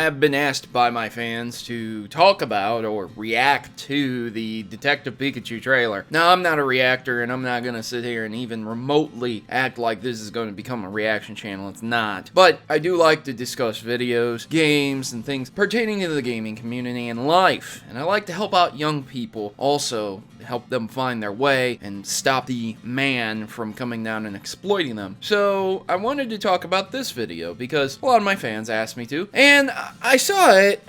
have been asked by my fans to talk about or react to the Detective Pikachu trailer. Now, I'm not a reactor, and I'm not going to sit here and even remotely act like this is going to become a reaction channel. It's not. But I do like to discuss videos, games, and things pertaining to the gaming community and life. And I like to help out young people, also help them find their way and stop the man from coming down and exploiting them. So I wanted to talk about this video because a lot of my fans asked me to, and I saw it.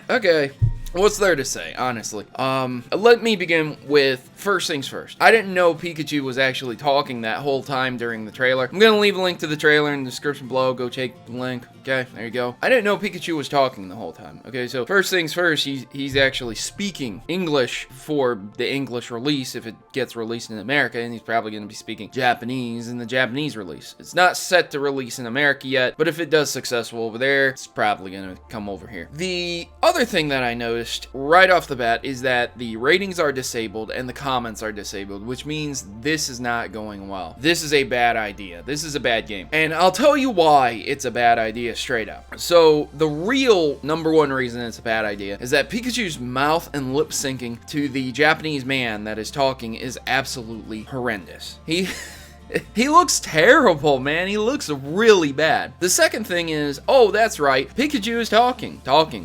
Okay. What's there to say, honestly? Let me begin with first things first. I didn't know Pikachu was actually talking that whole time during the trailer. I'm gonna leave a link to the trailer in the description below. Go take the link. Okay, there you go. I didn't know Pikachu was talking the whole time. Okay, so first things first, he's actually speaking English for the English release if it gets released in America, and he's probably gonna be speaking Japanese in the Japanese release. It's not set to release in America yet, but if it does successful over there, it's probably gonna come over here. The other thing that I noticed right off the bat is that the ratings are disabled and the comments are disabled, which means this is not going well. This is a bad idea. This is a bad game. And I'll tell you why it's a bad idea straight up. So the real number one reason it's a bad idea is that Pikachu's mouth and lip syncing to the Japanese man that is talking is absolutely horrendous. He looks terrible, man. He looks really bad. The second thing is, oh, that's right, Pikachu is talking.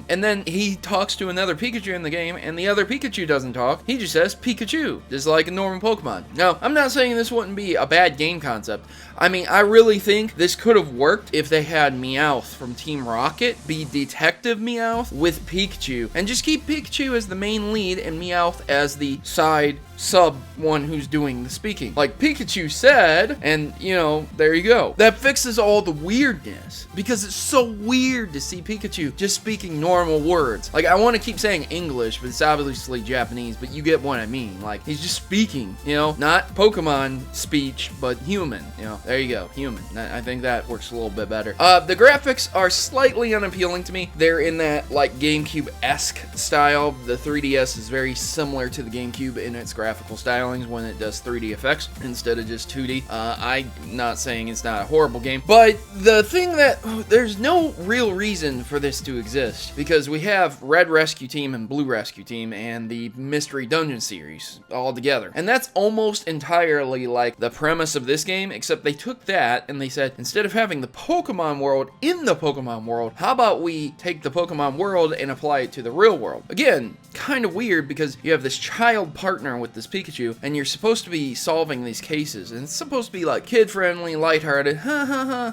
And then he talks to another Pikachu in the game, and the other Pikachu doesn't talk. He just says Pikachu, just like a normal Pokemon. Now, I'm not saying this wouldn't be a bad game concept. I mean, I really think this could have worked if they had Meowth from Team Rocket be Detective Meowth with Pikachu, and just keep Pikachu as the main lead and Meowth as the side sub one who's doing the speaking. Like Pikachu said, and you know, there you go. That fixes all the weirdness, because it's so weird to see Pikachu just speaking normal words. Like, I want to keep saying English, but it's obviously Japanese, but you get what I mean. Like, he's just speaking, you know, not Pokemon speech, but human, you know. There you go, human. I think that works a little bit better. The graphics are slightly unappealing to me. They're in that, like, GameCube-esque style. The 3DS is very similar to the GameCube in its graphical stylings when it does 3D effects instead of just 2D. I'm not saying it's not a horrible game, but the thing that there's no real reason for this to exist, because we have Red Rescue Team and Blue Rescue Team and the Mystery Dungeon series all together, and that's almost entirely like the premise of this game, except they took that and they said, instead of having the Pokemon world in the Pokemon world, how about we take the Pokemon world and apply it to the real world? Again, kind of weird, because you have this child partner with this Pikachu, and you're supposed to be solving these cases, and it's supposed to be like kid-friendly, lighthearted,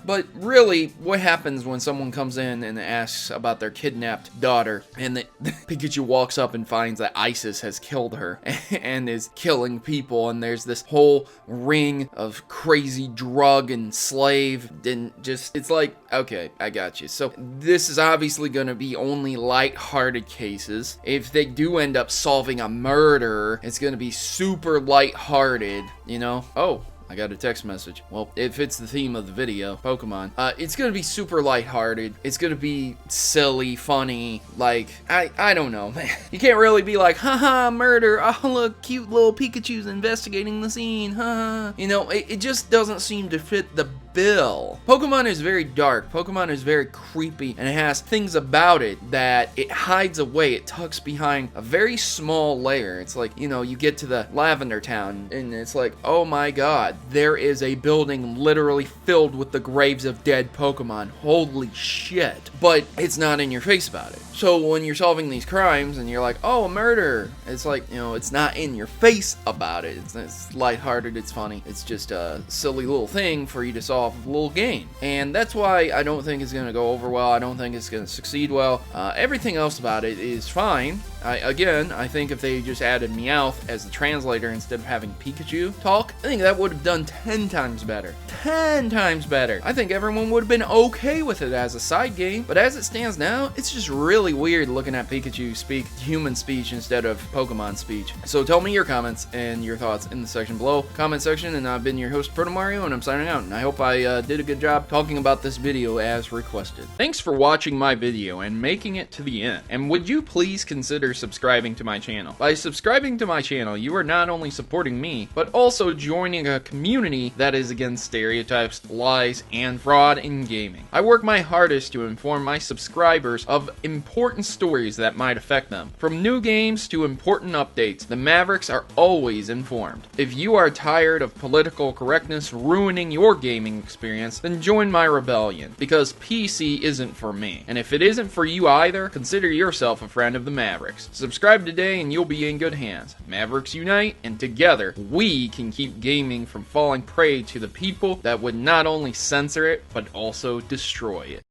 but really, what happens when someone comes in and asks about their kidnapped daughter, and the Pikachu walks up and finds that ISIS has killed her and is killing people, and there's this whole ring of crazy drug and slave, and just, it's like, okay, I got you. So this is obviously going to be only lighthearted cases. If they do end up solving a murder, it's going to be super lighthearted, you know? Oh, I got a text message. Well, if it's the theme of the video, Pokemon, it's gonna be super lighthearted. It's gonna be silly, funny, like, I don't know, man. You can't really be like, haha, murder, oh look, cute little Pikachu's investigating the scene, haha. You know, it just doesn't seem to fit the bill. Pokemon is very dark. Pokemon is very creepy, and it has things about it that it hides away. It tucks behind a very small layer. It's like, you know, you get to the Lavender Town, and it's like, oh my god, there is a building literally filled with the graves of dead Pokemon. Holy shit. But it's not in your face about it. So when you're solving these crimes and you're like, oh, a murder, it's like, you know, it's not in your face about it. It's lighthearted, it's funny. It's just a silly little thing for you to solve a little game. And that's why I don't think it's going to go over well. I don't think it's going to succeed well. Everything else about it is fine. I think if they just added Meowth as the translator instead of having Pikachu talk, I think that would have done 10 times better. 10 times better. I think everyone would have been okay with it as a side game, but as it stands now, it's just really weird looking at Pikachu speak human speech instead of Pokemon speech. So tell me your comments and your thoughts in the section below. Comment section, and I've been your host, Protomario, and I'm signing out, and I hope I did a good job talking about this video as requested. Thanks for watching my video and making it to the end, and would you please consider subscribing to my channel? By subscribing to my channel, you are not only supporting me, but also joining a community that is against stereotypes stereotypes, lies, and fraud in gaming. I work my hardest to inform my subscribers of important stories that might affect them. From new games to important updates, the Mavericks are always informed. If you are tired of political correctness ruining your gaming experience, then join my rebellion, because PC isn't for me. And if it isn't for you either, consider yourself a friend of the Mavericks. Subscribe today and you'll be in good hands. Mavericks unite, and together, we can keep gaming from falling prey to the people that would not only censor it, but also destroy it.